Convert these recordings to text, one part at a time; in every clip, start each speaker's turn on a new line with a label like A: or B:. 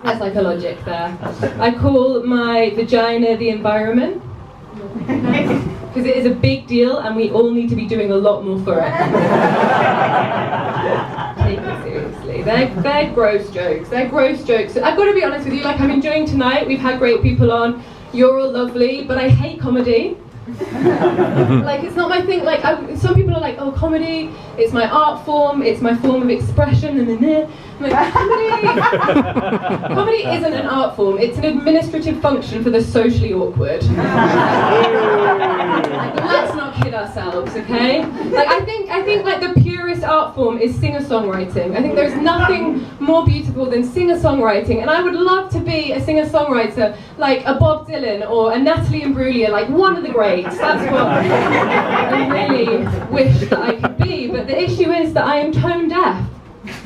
A: There's like a logic there. I call my vagina the environment. Because it is a big deal and we all need to be doing a lot more for it. Take it seriously. They're gross jokes. They're gross jokes. I've got to be honest with you, like I'm enjoying tonight. We've had great people on. You're all lovely, but I hate comedy. Like it's not my thing. Like some people are like, oh, comedy, it's my art form, it's my form of expression, and then I'm like, comedy isn't an art form. It's an administrative function for the socially awkward. Like, let's not kid ourselves, okay? Like I think like the purest art form is singer-songwriting. I think there's nothing more beautiful than singer-songwriting, and I would love to be a singer-songwriter like a Bob Dylan or a Natalie Imbruglia, like one of the greats. That's what I really wish that I could be. But the issue is that I am tone deaf.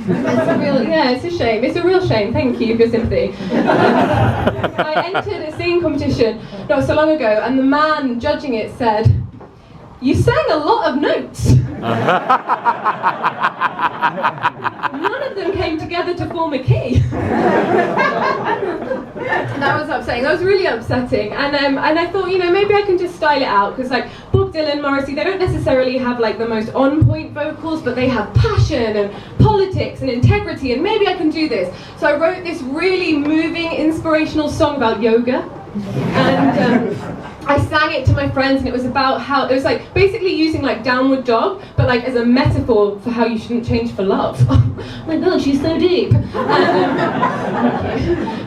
A: It's a shame. It's a real shame. Thank you for your sympathy. I entered a singing competition not so long ago, and the man judging it said, "You sang a lot of notes." None of them came together to form a key. That was upsetting. That was really upsetting. And I thought, maybe I can just style it out, because like Bob Dylan, Morrissey, they don't necessarily have like the most on-point vocals, but they have passion and politics and integrity, and maybe I can do this. So I wrote this really moving, inspirational song about yoga. And I sang it to my friends, and it was about how it was like basically using like downward dog, but like as a metaphor for how you shouldn't change for love. Oh my God, she's so deep. And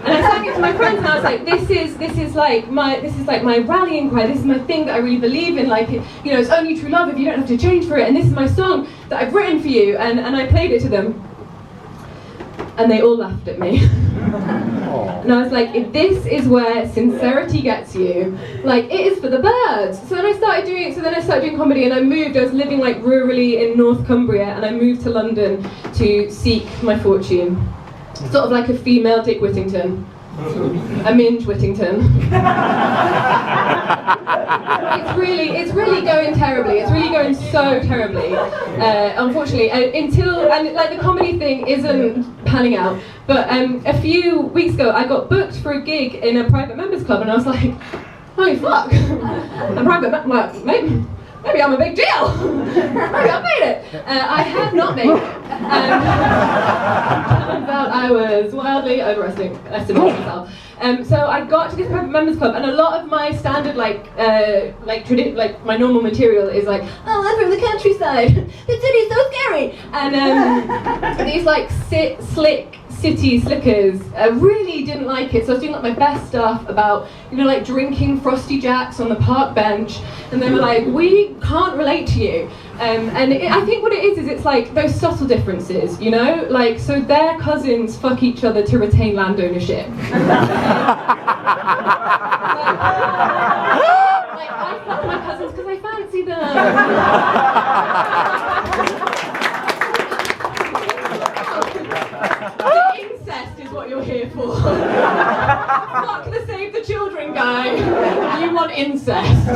A: I sang it to my friends, and I was like, this is like my rallying cry. This is my thing that I really believe in. Like, it's only true love if you don't have to change for it. And this is my song that I've written for you. And I played it to them, and they all laughed at me. And I was like, if this is where sincerity gets you, like it is for the birds. So then I started doing comedy, and I was living like rurally in North Cumbria, and I moved to London to seek my fortune. Sort of like a female Dick Whittington. A Minge Whittington. It's really going terribly. It's really going so terribly, unfortunately. The comedy thing isn't panning out. But a few weeks ago, I got booked for a gig in a private members club, and I was like, holy fuck! Maybe I'm a big deal. Maybe I've made it. I have not made it. Turns out I was wildly overestimating myself. So I got to this private members club, and a lot of my standard like my normal material is like, oh, I'm from the countryside. The city's so scary. And these like slick city slickers really didn't like it, so I was doing like my best stuff about like drinking Frosty Jacks on the park bench, and they were like, we can't relate to you. I think what it is it's like those subtle differences, like so their cousins fuck each other to retain land ownership. I fuck my cousins because I fancy them. Incest is what you're here for. Fuck the Save the Children guy. You want incest.